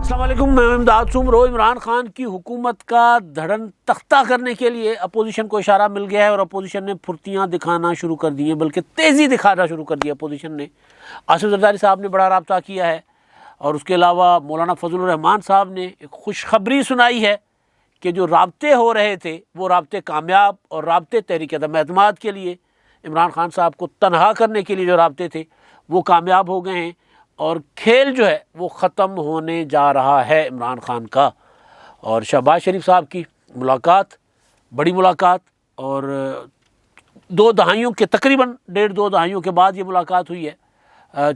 السلام علیکم، میں امداد سمرو۔ عمران خان کی حکومت کا دھڑن تختہ کرنے کے لیے اپوزیشن کو اشارہ مل گیا ہے اور اپوزیشن نے پھرتیاں دکھانا شروع کر دی ہیں، بلکہ تیزی دکھانا شروع کر دی ہے اپوزیشن نے۔ آصف زرداری صاحب نے بڑا رابطہ کیا ہے اور اس کے علاوہ مولانا فضل الرحمان صاحب نے ایک خوشخبری سنائی ہے کہ جو رابطے ہو رہے تھے وہ رابطے کامیاب، اور رابطے تحریک عدم اعتماد کے لیے، عمران خان صاحب کو تنہا کرنے کے لیے جو رابطے تھے وہ کامیاب ہو گئے ہیں، اور کھیل جو ہے وہ ختم ہونے جا رہا ہے عمران خان کا۔ اور شہباز شریف صاحب کی ملاقات، بڑی ملاقات، اور تقریباً ڈیڑھ دو دہائیوں کے بعد یہ ملاقات ہوئی ہے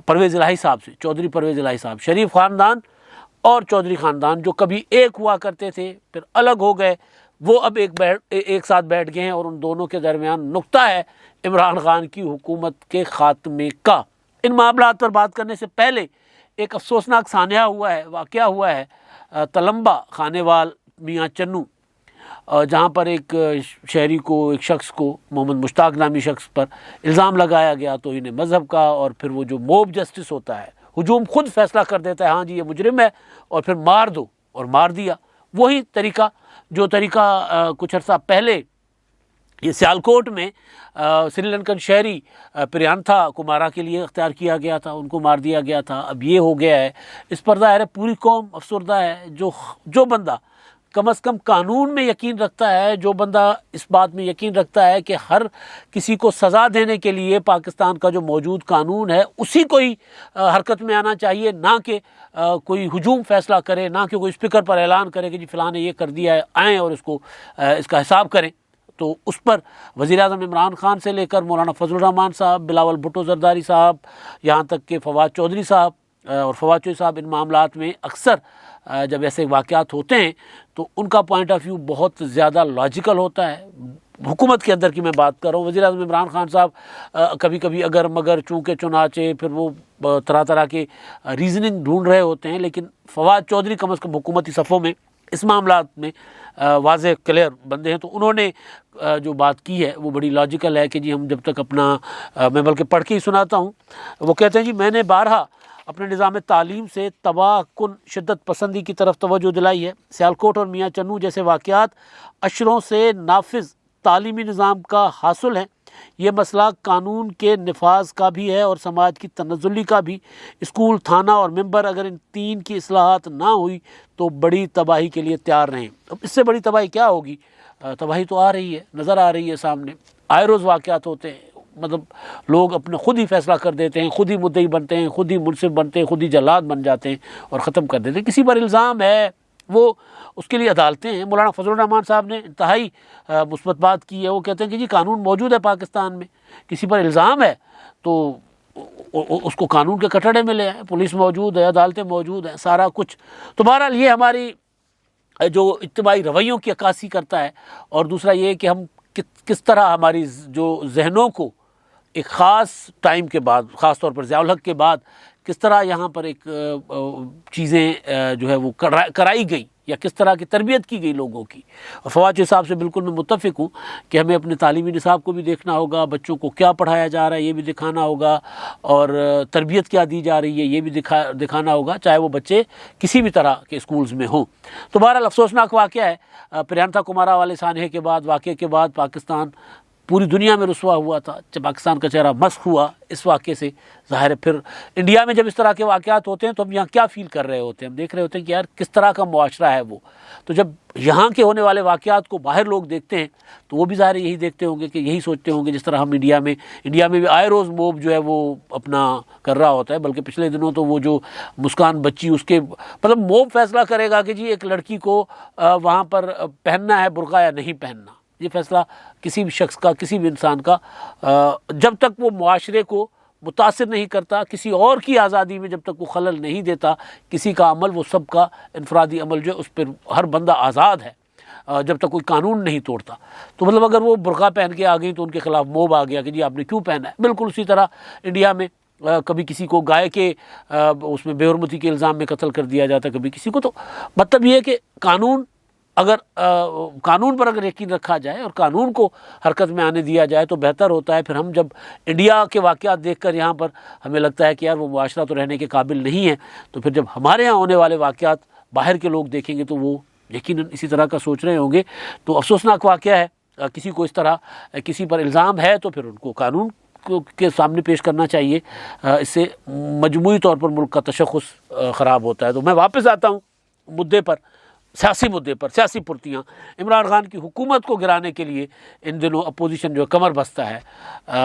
پرویز الہی صاحب سے، چودھری پرویز الہی صاحب۔ شریف خاندان اور چودھری خاندان جو کبھی ایک ہوا کرتے تھے پھر الگ ہو گئے، وہ اب ایک ساتھ بیٹھ گئے ہیں، اور ان دونوں کے درمیان نقطہ ہے عمران خان کی حکومت کے خاتمے کا۔ ان معاملات پر بات کرنے سے پہلے ایک افسوسناک واقعہ ہوا ہے تلمبہ خانے وال میاں چنو، جہاں پر ایک شہری کو، ایک شخص کو، محمد مشتاق نامی شخص پر الزام لگایا گیا توہین مذہب کا، اور پھر وہ جو موب جسٹس ہوتا ہے، ہجوم خود فیصلہ کر دیتا ہے ہاں جی یہ مجرم ہے اور پھر مار دو، اور مار دیا۔ وہی طریقہ کچھ عرصہ پہلے یہ سیالکوٹ میں سری لنکن شہری پریانتھا کمارا کے لیے اختیار کیا گیا تھا، ان کو مار دیا گیا تھا۔ اب یہ ہو گیا ہے، اس پر ظاہر ہے پوری قوم افسردہ ہے۔ جو بندہ کم از کم قانون میں یقین رکھتا ہے، جو بندہ اس بات میں یقین رکھتا ہے کہ ہر کسی کو سزا دینے کے لیے پاکستان کا جو موجود قانون ہے اسی کو ہی حرکت میں آنا چاہیے، نہ کہ کوئی ہجوم فیصلہ کرے، نہ کہ کوئی اسپیکر پر اعلان کرے کہ جی فلاں نے یہ کر دیا ہے، آئیں اور اس کا حساب کریں۔ تو اس پر وزیر اعظم عمران خان سے لے کر مولانا فضل الرحمان صاحب، بلاول بھٹو زرداری صاحب، یہاں تک کہ فواد چودھری صاحب ان معاملات میں اکثر جب ایسے واقعات ہوتے ہیں تو ان کا پوائنٹ آف ویو بہت زیادہ لاجیکل ہوتا ہے۔ حکومت کے اندر کی میں بات کر رہا ہوں، وزیر اعظم عمران خان صاحب کبھی کبھی اگر مگر چونکہ چنانچہ پھر وہ طرح کے ریزننگ ڈھونڈ رہے ہوتے ہیں، لیکن فواد چودھری کم از کم حکومتی صفوں میں اس معاملات میں واضح کلیئر بندے ہیں، تو انہوں نے جو بات کی ہے وہ بڑی لاجیکل ہے کہ جی ہم جب تک اپنا، میں بلکہ پڑھ کے ہی سناتا ہوں، وہ کہتے ہیں جی میں نے بارہا اپنے نظام تعلیم سے تباہ کن شدت پسندی کی طرف توجہ دلائی ہے۔ سیالکوٹ اور میاں چنو جیسے واقعات اشروں سے نافذ تعلیمی نظام کا حاصل ہیں۔ یہ مسئلہ قانون کے نفاذ کا بھی ہے اور سماج کی تنزلی کا بھی۔ اسکول، تھانہ اور ممبر، اگر ان تین کی اصلاحات نہ ہوئی تو بڑی تباہی کے لیے تیار رہیں۔ اب اس سے بڑی تباہی کیا ہوگی؟ تباہی تو آ رہی ہے، نظر آ رہی ہے سامنے، آئے روز واقعات ہوتے ہیں۔ مطلب لوگ اپنے خود ہی فیصلہ کر دیتے ہیں، خود ہی مدعی بنتے ہیں، خود ہی منصف بنتے ہیں، خود ہی جلاد بن جاتے ہیں اور ختم کر دیتے ہیں۔ کسی پر الزام ہے وہ اس کے لیے عدالتیں ہیں۔ مولانا فضل الرحمان صاحب نے انتہائی مثبت بات کی ہے، وہ کہتے ہیں کہ جی قانون موجود ہے پاکستان میں، کسی پر الزام ہے تو اس کو قانون کے کٹڑے میں لے آئیں، پولیس موجود ہے، عدالتیں موجود ہیں، سارا کچھ۔ تو بہرحال یہ ہماری جو اجتماعی رویوں کی عکاسی کرتا ہے، اور دوسرا یہ کہ ہم کس طرح ہماری جو ذہنوں کو ایک خاص ٹائم کے بعد، خاص طور پر ضیاء الحق کے بعد، کس طرح یہاں پر ایک چیزیں جو ہے وہ کرائی گئی، یا کس طرح کی تربیت کی گئی لوگوں کی۔ اور فواد صاحب سے بالکل میں متفق ہوں کہ ہمیں اپنے تعلیمی نصاب کو بھی دیکھنا ہوگا، بچوں کو کیا پڑھایا جا رہا ہے یہ بھی دکھانا ہوگا، اور تربیت کیا دی جا رہی ہے یہ بھی دکھانا ہوگا، چاہے وہ بچے کسی بھی طرح کے اسکولز میں ہوں۔ تو بہرحال افسوسناک واقعہ ہے، پریانتھا کمارا والے سانحے کے بعد، واقعے کے بعد پاکستان پوری دنیا میں رسوا ہوا تھا، جب پاکستان کا چہرہ مسخ ہوا اس واقعے سے۔ ظاہر ہے پھر انڈیا میں جب اس طرح کے واقعات ہوتے ہیں تو ہم یہاں کیا فیل کر رہے ہوتے ہیں، ہم دیکھ رہے ہوتے ہیں کہ یار کس طرح کا معاشرہ ہے وہ۔ تو جب یہاں کے ہونے والے واقعات کو باہر لوگ دیکھتے ہیں تو وہ بھی ظاہر یہی دیکھتے ہوں گے، کہ یہی سوچتے ہوں گے جس طرح ہم انڈیا میں بھی آئے روز موب جو ہے وہ اپنا کر رہا ہوتا ہے۔ بلکہ پچھلے دنوں تو وہ جو مسکان بچی، اس کے مطلب موب فیصلہ کرے گا کہ جی ایک لڑکی کو وہاں پر پہننا ہے برقع یا نہیں پہننا۔ یہ فیصلہ کسی بھی شخص کا، کسی بھی انسان کا، جب تک وہ معاشرے کو متاثر نہیں کرتا، کسی اور کی آزادی میں جب تک وہ خلل نہیں دیتا، کسی کا عمل وہ سب کا انفرادی عمل جو ہے اس پر ہر بندہ آزاد ہے، جب تک کوئی قانون نہیں توڑتا۔ تو مطلب اگر وہ برقع پہن کے آ گئی تو ان کے خلاف موب آ گیا کہ جی آپ نے کیوں پہنا ہے۔ بالکل اسی طرح انڈیا میں کبھی کسی کو گائے کے اس میں بے حرمتی کے الزام میں قتل کر دیا جاتا ہے، کبھی کسی کو۔ تو مطلب یہ ہے کہ قانون اگر قانون پر اگر یقین رکھا جائے اور قانون کو حرکت میں آنے دیا جائے تو بہتر ہوتا ہے۔ پھر ہم جب انڈیا کے واقعات دیکھ کر یہاں پر ہمیں لگتا ہے کہ یار وہ معاشرہ تو رہنے کے قابل نہیں ہے، تو پھر جب ہمارے ہاں ہونے والے واقعات باہر کے لوگ دیکھیں گے تو وہ یقیناً اسی طرح کا سوچ رہے ہوں گے۔ تو افسوسناک واقعہ ہے، کسی کو اس طرح کسی پر الزام ہے تو پھر ان کو قانون کے سامنے پیش کرنا چاہیے۔ اس سے مجموعی طور پر ملک کا تشخص خراب ہوتا ہے۔ تو میں واپس آتا ہوں مدعے پر، سیاسی مدعے پر، سیاسی پرتیاں۔ عمران خان کی حکومت کو گرانے کے لیے ان دنوں اپوزیشن جو کمر بستہ ہے،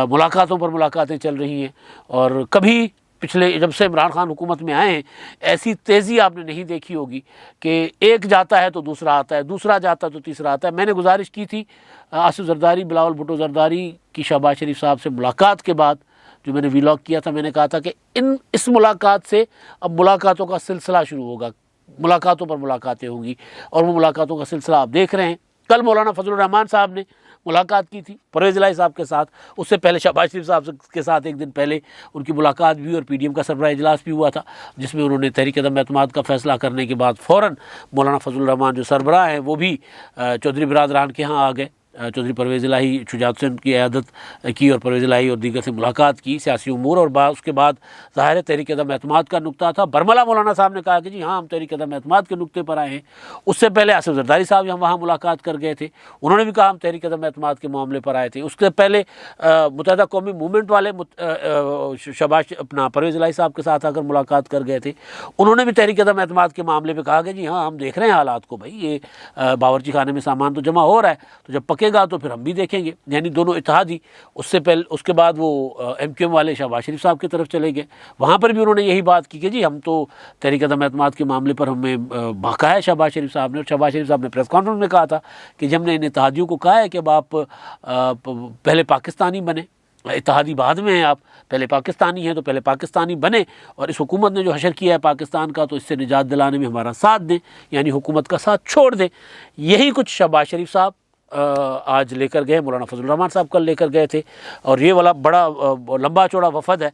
ملاقاتوں پر ملاقاتیں چل رہی ہیں، اور کبھی پچھلے جب سے عمران خان حکومت میں آئے ہیں ایسی تیزی آپ نے نہیں دیکھی ہوگی کہ ایک جاتا ہے تو دوسرا آتا ہے، دوسرا جاتا ہے تو تیسرا آتا ہے۔ میں نے گزارش کی تھی آصف زرداری، بلاول بھٹو زرداری کی شہباز شریف صاحب سے ملاقات کے بعد، جو میں نے ویلاگ کیا تھا، میں نے کہا تھا کہ اس ملاقات سے اب ملاقاتوں کا سلسلہ شروع ہوگا، ملاقاتوں پر ملاقاتیں ہوں گی، اور وہ ملاقاتوں کا سلسلہ آپ دیکھ رہے ہیں۔ کل مولانا فضل الرحمان صاحب نے ملاقات کی تھی پرویز الہی صاحب کے ساتھ، اس سے پہلے شہباز شریف صاحب کے ساتھ ایک دن پہلے ان کی ملاقات بھی، اور پی ڈی ایم کا سربراہ اجلاس بھی ہوا تھا، جس میں انہوں نے تحریک عدم اعتماد کا فیصلہ کرنے کے بعد فوراً مولانا فضل الرحمان جو سربراہ ہیں وہ بھی چودھری برادران کے ہاں آ گئے۔ چودھری پرویز الہی شجاعت حسین کی عیادت کی اور پرویز الہی اور دیگر سے ملاقات کی، سیاسی امور، اور اس کے بعد ظاہر ہے تحریک عدم اعتماد کا نقطہ تھا۔ برملا مولانا صاحب نے کہا کہ جی ہاں ہم تحریک عدم اعتماد کے نقطے پر آئے ہیں۔ اس سے پہلے آصف زرداری صاحب ہم وہاں ملاقات کر گئے تھے، انہوں نے بھی کہا ہم تحریک عدم اعتماد کے معاملے پر آئے تھے۔ اس سے پہلے متحدہ قومی موومنٹ والے شہباز پرویز الہی صاحب کے ساتھ آ کر ملاقات کر گئے تھے، انہوں نے بھی تحریک عدم اعتماد کے معاملے پہ کہا کہ جی ہاں ہم دیکھ رہے ہیں حالات کو، بھائی یہ باورچی خانے میں سامان تو جمع ہو رہا ہے، تو جب پکے گا تو پھر ہم بھی دیکھیں گے۔ یعنی دونوں اتحادی اس سے پہلے، اس کے بعد وہ ایم کیو ایم والے شہباز شریف صاحب کی طرف چلے گئے، وہاں پر بھی انہوں نے یہی بات کی کہ جی ہم تو تحریک عدم اعتماد کے معاملے پر ہمیں بھاکا ہے شہباز شریف صاحب نے، اور شہباز شریف صاحب نے پریس کانفرنس میں کہا تھا کہ جب ہم نے ان اتحادیوں کو کہا ہے کہ اب آپ پہلے پاکستانی بنے، اتحادی بعد میں ہیں، آپ پہلے پاکستانی ہیں تو پہلے پاکستانی بنے، اور اس حکومت نے جو حشر کیا ہے پاکستان کا تو اس سے نجات دلانے میں ہمارا ساتھ دیں، یعنی حکومت کا ساتھ چھوڑ دیں۔ یہی کچھ شہباز شریف صاحب آج لے کر گئے، مولانا فضل الرحمان صاحب کل لے کر گئے تھے، اور یہ والا بڑا لمبا چوڑا وفد ہے۔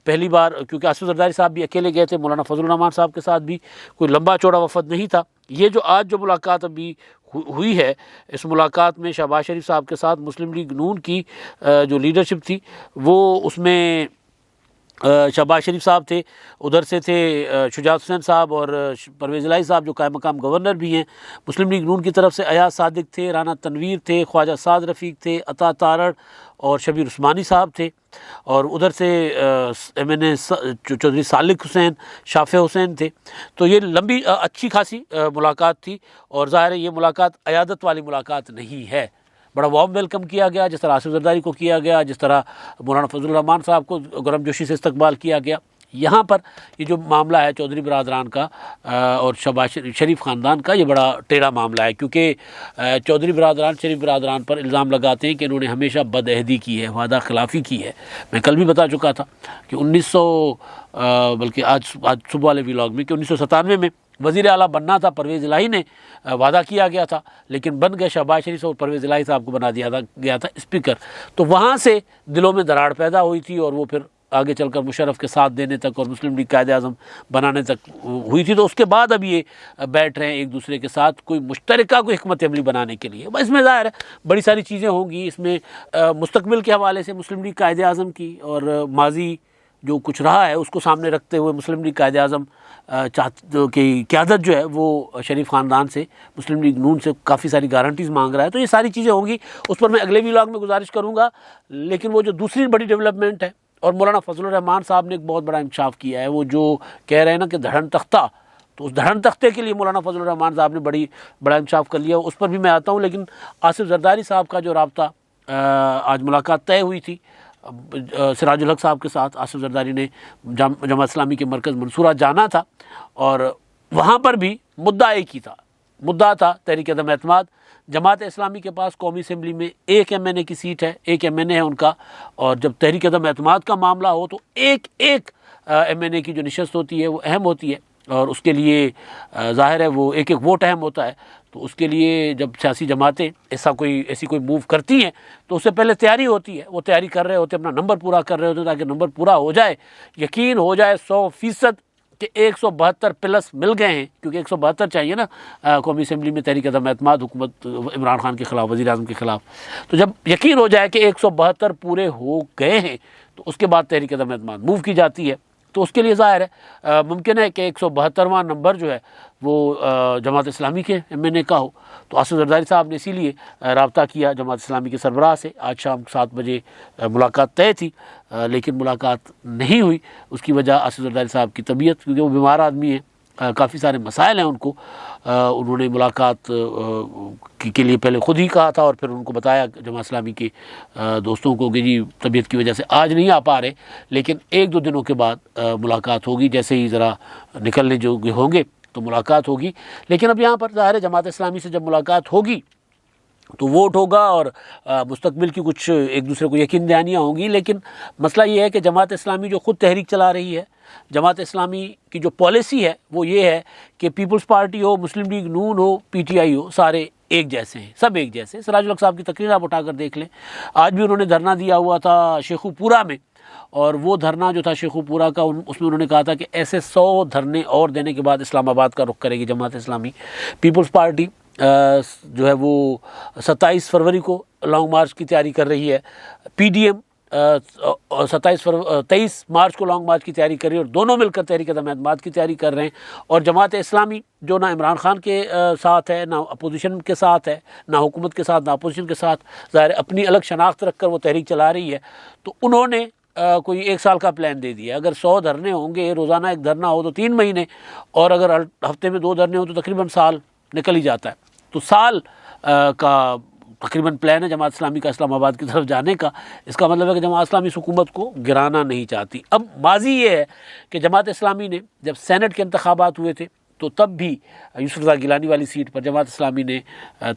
پہلی بار کیونکہ آصف زرداری صاحب بھی اکیلے گئے تھے، مولانا فضل الرحمان صاحب کے ساتھ بھی کوئی لمبا چوڑا وفد نہیں تھا۔ یہ جو آج جو ملاقات ابھی ہوئی ہے، اس ملاقات میں شہباز شریف صاحب کے ساتھ مسلم لیگ نون کی جو لیڈرشپ تھی، وہ اس میں شہباز شریف صاحب تھے، ادھر سے تھے شجاعت حسین صاحب اور پرویز الہی صاحب جو قائم مقام گورنر بھی ہیں، مسلم لیگ نون کی طرف سے ایاز صادق تھے، رانا تنویر تھے، خواجہ سعد رفیق تھے، عطا تارڑ اور شبیر عثمانی صاحب تھے، اور ادھر سے ایم این اے چودھری سالک حسین، شافع حسین تھے۔ تو یہ لمبی اچھی خاصی ملاقات تھی، اور ظاہر ہے یہ ملاقات عیادت والی ملاقات نہیں ہے۔ بڑا وارم ویلکم کیا گیا، جس طرح آصف زرداری کو کیا گیا، جس طرح مولانا فضل الرحمان صاحب کو گرم جوشی سے استقبال کیا گیا۔ یہاں پر یہ جو معاملہ ہے چودھری برادران کا اور شہباز شریف خاندان کا، یہ بڑا ٹیڑھا معاملہ ہے، کیونکہ چودھری برادران شریف برادران پر الزام لگاتے ہیں کہ انہوں نے ہمیشہ بد عہدی کی ہے، وعدہ خلافی کی ہے۔ میں کل بھی بتا چکا تھا کہ بلکہ آج صبح والے ویلاگ میں کہ 1997 میں وزیر اعلیٰ بننا تھا، پرویز الہی نے وعدہ کیا گیا تھا، لیکن بن گئے شہباز شریف اور پرویز الہی صاحب کو بنا دیا گیا تھا اسپیکر۔ تو وہاں سے دلوں میں دراڑ پیدا ہوئی تھی، اور وہ پھر آگے چل کر مشرف کے ساتھ دینے تک اور مسلم لیگ قائد اعظم بنانے تک ہوئی تھی۔ تو اس کے بعد اب یہ بیٹھ رہے ہیں ایک دوسرے کے ساتھ کوئی مشترکہ کوئی حکمت عملی بنانے کے لیے۔ اس میں ظاہر ہے بڑی ساری چیزیں ہوں گی، اس میں مستقبل کے حوالے سے مسلم لیگ قائد اعظم کی اور ماضی جو کچھ رہا ہے اس کو سامنے رکھتے ہوئے مسلم لیگ قائد اعظم کی قیادت جو ہے وہ شریف خاندان سے، مسلم لیگ نون سے کافی ساری گارنٹیز مانگ رہا ہے۔ تو یہ ساری چیزیں ہوں گی، اس پر میں اگلے ویلاگ میں گزارش کروں گا۔ لیکن وہ جو دوسری بڑی ڈیولپمنٹ ہے، اور مولانا فضل الرحمان صاحب نے ایک بہت بڑا انکشاف کیا ہے، وہ جو کہہ رہے ہیں نا کہ دھڑن تختہ، تو اس دھڑن تختے کے لیے مولانا فضل الرحمان صاحب نے بڑا انکشاف کر لیا، اس پر بھی میں آتا ہوں۔ لیکن آصف زرداری صاحب کا جو رابطہ آج ملاقات طے ہوئی تھی سراج الحق صاحب کے ساتھ، آصف زرداری نے جماعت اسلامی کے مرکز منصورہ جانا تھا، اور وہاں پر بھی مدعا ایک ہی تھا، مدعا تھا تحریک عدم اعتماد۔ جماعت اسلامی کے پاس قومی اسمبلی میں ایک ایم این اے کی سیٹ ہے، ایک ایم این اے ہے ان کا، اور جب تحریک عدم اعتماد کا معاملہ ہو تو ایک ایم این اے کی جو نشست ہوتی ہے وہ اہم ہوتی ہے، اور اس کے لیے ظاہر ہے وہ ایک ووٹ اہم ہوتا ہے۔ تو اس کے لیے جب سیاسی جماعتیں ایسی کوئی موو کرتی ہیں تو اس سے پہلے تیاری ہوتی ہے، وہ تیاری کر رہے ہوتے ہیں، اپنا نمبر پورا کر رہے ہوتے ہیں، تاکہ نمبر پورا ہو جائے، یقین ہو جائے 100% کہ 172 پلس مل گئے ہیں، کیونکہ 172 چاہیے نا قومی اسمبلی میں تحریک عدم اعتماد حکومت عمران خان کے خلاف، وزیر اعظم کے خلاف، تو جب یقین ہو جائے کہ 172 پورے ہو گئے ہیں تو اس کے بعد تحریک عدم اعتماد موو کی جاتی ہے۔ تو اس کے لیے ظاہر ہے ممکن ہے کہ 172واں نمبر جو ہے وہ جماعت اسلامی کے MNA کا ہو۔ تو آصف زرداری صاحب نے اسی لیے رابطہ کیا جماعت اسلامی کے سربراہ سے، آج شام 7 بجے ملاقات طے تھی لیکن ملاقات نہیں ہوئی۔ اس کی وجہ آصف زرداری صاحب کی طبیعت، کیونکہ وہ بیمار آدمی ہیں، کافی سارے مسائل ہیں ان کو۔ انہوں نے ملاقات کے لیے پہلے خود ہی کہا تھا اور پھر ان کو بتایا جماعت اسلامی کے دوستوں کو کہ جی طبیعت کی وجہ سے آج نہیں آ پا رہے، لیکن 1-2 دنوں کے بعد ملاقات ہوگی، جیسے ہی ذرا نکلنے جو ہوں گے تو ملاقات ہوگی۔ لیکن اب یہاں پر ظاہر ہے جماعت اسلامی سے جب ملاقات ہوگی تو ووٹ ہوگا اور مستقبل کی کچھ ایک دوسرے کو یقین دہانیاں ہوں گی، لیکن مسئلہ یہ ہے کہ جماعت اسلامی جو خود تحریک چلا رہی ہے، جماعت اسلامی کی جو پالیسی ہے وہ یہ ہے کہ پیپلز پارٹی ہو، مسلم لیگ نون ہو، PTI ہو، سارے ایک جیسے ہیں، سب ایک جیسے۔ سراج الحق صاحب کی تقریر آپ اٹھا کر دیکھ لیں، آج بھی انہوں نے دھرنا دیا ہوا تھا شیخو پورہ میں، اور وہ دھرنا جو تھا شیخو پورہ کا، اس میں انہوں نے کہا تھا کہ ایسے 100 دھرنے اور دینے کے بعد اسلام آباد کا رخ کرے گی جماعت اسلامی۔ پیپلز پارٹی جو ہے وہ 27 فروری کو لانگ مارچ کی تیاری کر رہی ہے، PDM 23 مارچ کو لانگ مارچ کی تیاری کر رہی ہے، اور دونوں مل کر تحریک عدم اعتماد کی تیاری کر رہے ہیں۔ اور جماعت اسلامی جو نہ عمران خان کے ساتھ ہے، نہ اپوزیشن کے ساتھ ہے، نہ حکومت کے ساتھ، نہ اپوزیشن کے ساتھ، ظاہر اپنی الگ شناخت رکھ کر وہ تحریک چلا رہی ہے، تو انہوں نے کوئی 1 سال کا پلان دے دیا۔ اگر 100 دھرنے ہوں گے، روزانہ ایک دھرنا ہو تو 3 مہینے، اور اگر ہفتے میں 2 دھرنے ہوں تو تقریباً سال نکل ہی جاتا ہے۔ تو سال کا تقریباً پلان ہے جماعت اسلامی کا اسلام آباد کی طرف جانے کا۔ اس کا مطلب ہے کہ جماعت اسلامی اس حکومت کو گرانا نہیں چاہتی۔ اب ماضی یہ ہے کہ جماعت اسلامی نے جب سینٹ کے انتخابات ہوئے تھے تو تب بھی یوسف رضا گیلانی والی سیٹ پر جماعت اسلامی نے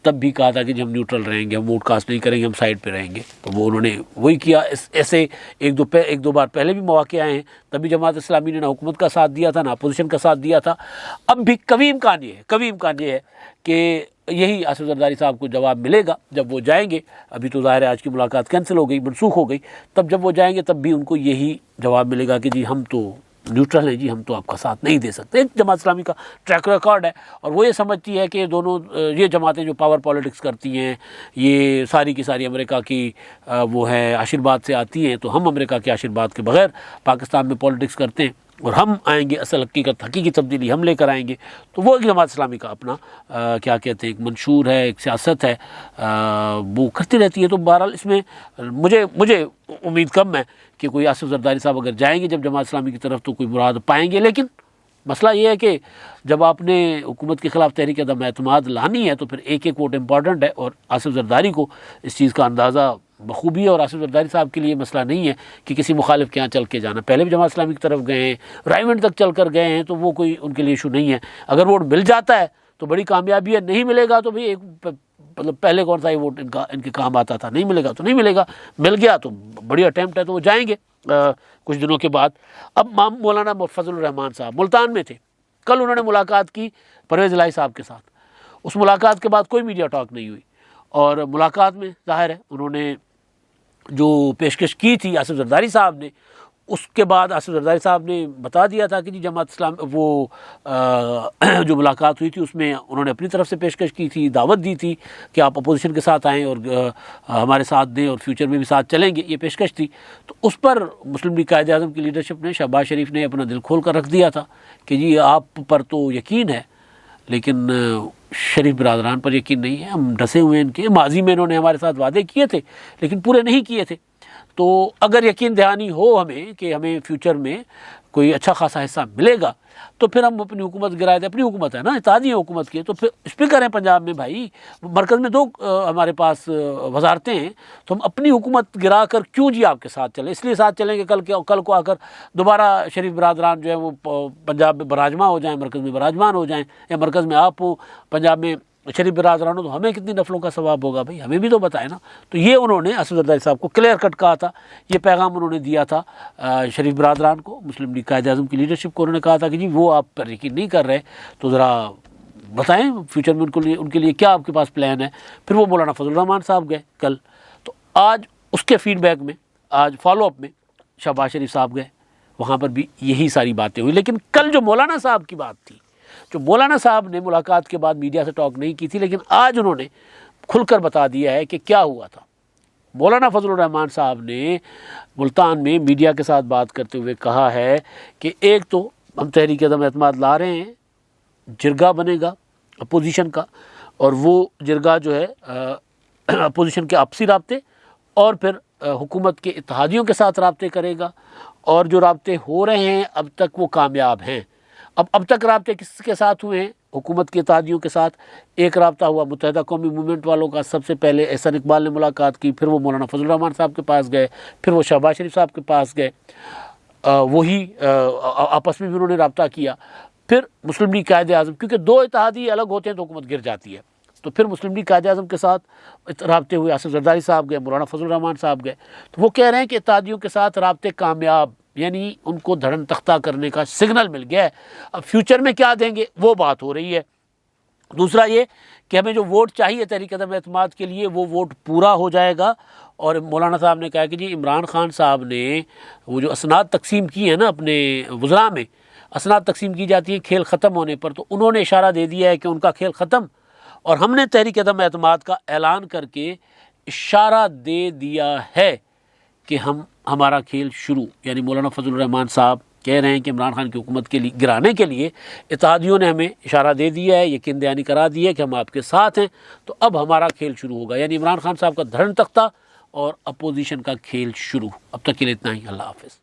تب بھی کہا تھا کہ جی ہم نیوٹرل رہیں گے، ہم ووٹ کاسٹ نہیں کریں گے، ہم سائڈ پہ رہیں گے۔ تو وہ انہوں نے وہی کیا۔ ایسے ایک دو بار پہلے بھی مواقع آئے ہیں، تبھی جماعت اسلامی نے نہ حکومت کا ساتھ دیا تھا، نہ اپوزیشن کا ساتھ دیا تھا۔ اب بھی کبھی امکان یہ ہے کہ یہی آصف زرداری صاحب کو جواب ملے گا جب وہ جائیں گے۔ ابھی تو ظاہر ہے آج کی ملاقات کینسل ہو گئی، منسوخ ہو گئی، تب جب وہ جائیں گے تب بھی ان کو یہی جواب ملے گا کہ جی ہم تو نیوٹرل ہیں، جی ہم تو آپ کا ساتھ نہیں دے سکتے۔ جماعت اسلامی کا ٹریک ریکارڈ ہے، اور وہ یہ سمجھتی ہے کہ دونوں یہ جماعتیں جو پاور پالیٹکس کرتی ہیں، یہ ساری کی ساری امریکہ کی وہ ہے آشیرواد سے آتی ہیں، تو ہم امریکہ کے آشیرواد کے بغیر پاکستان میں پالیٹکس کرتے ہیں، اور ہم آئیں گے اصل حقیقی تبدیلی ہم لے کر آئیں گے۔ تو وہ جماعت اسلامی کا اپنا کیا کہتے ہیں ایک منشور ہے، ایک سیاست ہے، وہ کرتی رہتی ہے۔ تو بہرحال اس میں مجھے امید کم ہے کہ کوئی آصف زرداری صاحب اگر جائیں گے جب جماعت اسلامی کی طرف تو کوئی مراد پائیں گے، لیکن مسئلہ یہ ہے کہ جب آپ نے حکومت کے خلاف تحریک عدم اعتماد لانی ہے تو پھر ایک ووٹ امپورٹنٹ ہے، اور آصف زرداری کو اس چیز کا اندازہ بخوبی ہے، اور آصف زرداری صاحب کے لیے مسئلہ نہیں ہے کہ کسی مخالف کے یہاں چل کے جانا۔ پہلے بھی جماعت اسلامی کی طرف گئے ہیں، رائمنڈ تک چل کر گئے ہیں، تو وہ کوئی ان کے لیے ایشو نہیں ہے۔ اگر ووٹ مل جاتا ہے تو بڑی کامیابی ہے، نہیں ملے گا تو بھی ایک مطلب پہلے کون سا یہ ووٹ ان کے کام آتا تھا، نہیں ملے گا تو نہیں ملے گا، مل گیا تو بڑی اٹیمپٹ ہے، تو وہ جائیں گے کچھ دنوں کے بعد۔ اب مولانا فضل الرحمان صاحب ملتان میں تھے، کل انہوں نے ملاقات کی پرویز الہی صاحب کے ساتھ۔ اس ملاقات کے بعد کوئی میڈیا ٹاک نہیں ہوئی، اور ملاقات میں ظاہر ہے انہوں نے جو پیشکش کی تھی آصف زرداری صاحب نے، اس کے بعد آصف زرداری صاحب نے بتا دیا تھا کہ جی جماعت اسلام وہ جو ملاقات ہوئی تھی اس میں انہوں نے اپنی طرف سے پیشکش کی تھی، دعوت دی تھی کہ آپ اپوزیشن کے ساتھ آئیں اور ہمارے ساتھ دیں اور فیوچر میں بھی ساتھ چلیں گے، یہ پیشکش تھی۔ تو اس پر مسلم لیگ قائد اعظم کی لیڈرشپ نے، شہباز شریف نے اپنا دل کھول کر رکھ دیا تھا کہ جی آپ پر تو یقین ہے لیکن شریف برادران پر یقین نہیں ہے، ہم ڈسے ہوئے ہیں ان کے، ماضی میں انہوں نے ہمارے ساتھ وعدے کیے تھے لیکن پورے نہیں کیے تھے۔ تو اگر یقین دہانی ہو ہمیں کہ ہمیں فیوچر میں کوئی اچھا خاصا حصہ ملے گا تو پھر ہم اپنی حکومت گرائے دیں۔ اپنی حکومت ہے نا، اتحادی ہے حکومت کی، تو پھر اسپیکر ہیں پنجاب میں بھائی، مرکز میں 2 ہمارے پاس وزارتیں ہیں، تو ہم اپنی حکومت گرا کر کیوں جی آپ کے ساتھ چلیں؟ اس لیے ساتھ چلیں کہ کل کو آ کر دوبارہ شریف برادران جو ہے وہ پنجاب میں براجمان ہو جائیں، مرکز میں براجمان ہو جائیں، یا مرکز میں آپ ہوں، پنجاب میں شریف برادران ہو، تو ہمیں کتنی نفلوں کا ثواب ہوگا بھائی، ہمیں بھی تو بتائیں نا۔ تو یہ انہوں نے آصف زرداری صاحب کو کلیئر کٹ کہا تھا، یہ پیغام انہوں نے دیا تھا شریف برادران کو، مسلم لیگ قائد اعظم کی لیڈرشپ کو۔ انہوں نے کہا تھا کہ جی وہ آپ پر یقین نہیں کر رہے تو ذرا بتائیں فیوچر میں ان کے لیے کیا آپ کے پاس پلان ہے۔ پھر وہ مولانا فضل الرحمان صاحب گئے کل، تو آج اس کے فیڈ بیک میں، آج فالو اپ میں شہباز شریف صاحب گئے، وہاں پر بھی یہی ساری باتیں ہوئی. لیکن کل جو مولانا صاحب کی بات تھی، جو مولانا صاحب نے ملاقات کے بعد میڈیا سے ٹاک نہیں کی تھی، لیکن آج انہوں نے کھل کر بتا دیا ہے کہ کیا ہوا تھا. مولانا فضل الرحمان صاحب نے ملتان میں میڈیا کے ساتھ بات کرتے ہوئے کہا ہے کہ ایک تو ہم تحریک عدم اعتماد لا رہے ہیں، جرگہ بنے گا اپوزیشن کا، اور وہ جرگہ جو ہے اپوزیشن کے آپسی رابطے اور پھر حکومت کے اتحادیوں کے ساتھ رابطے کرے گا، اور جو رابطے ہو رہے ہیں اب تک وہ کامیاب ہیں. اب تک رابطے کس کے ساتھ ہوئے ہیں؟ حکومت کے اتحادیوں کے ساتھ. ایک رابطہ ہوا متحدہ قومی موومنٹ والوں کا، سب سے پہلے احسن اقبال نے ملاقات کی، پھر وہ مولانا فضل الرحمان صاحب کے پاس گئے، پھر وہ شہباز شریف صاحب کے پاس گئے، وہی آپس میں بھی انہوں نے رابطہ کیا. پھر مسلم لیگ قائد اعظم، کیونکہ دو اتحادی الگ ہوتے ہیں تو حکومت گر جاتی ہے، تو پھر مسلم لیگ قائد اعظم کے ساتھ رابطے ہوئے، آصف زرداری صاحب گئے، مولانا فضل الرحمان صاحب گئے. تو وہ کہہ رہے ہیں کہ اتحادیوں کے ساتھ رابطے کامیاب، یعنی ان کو دھڑن تختہ کرنے کا سگنل مل گیا ہے. اب فیوچر میں کیا دیں گے وہ بات ہو رہی ہے. دوسرا یہ کہ ہمیں جو ووٹ چاہیے تحریک عدم اعتماد کے لیے وہ ووٹ پورا ہو جائے گا. اور مولانا صاحب نے کہا کہ جی عمران خان صاحب نے وہ جو اسناد تقسیم کی ہیں نا اپنے وزراء میں، اسناد تقسیم کی جاتی ہیں کھیل ختم ہونے پر، تو انہوں نے اشارہ دے دیا ہے کہ ان کا کھیل ختم، اور ہم نے تحریک عدم اعتماد کا اعلان کر کے اشارہ دے دیا ہے کہ ہمارا کھیل شروع. یعنی مولانا فضل الرحمان صاحب کہہ رہے ہیں کہ عمران خان کی حکومت کے لیے گرانے کے لیے اتحادیوں نے ہمیں اشارہ دے دیا ہے، یقین دہانی کرا دی ہے کہ ہم آپ کے ساتھ ہیں، تو اب ہمارا کھیل شروع ہوگا. یعنی عمران خان صاحب کا دھڑن تختہ اور اپوزیشن کا کھیل شروع. اب تک کے لیے اتنا ہی. اللہ حافظ.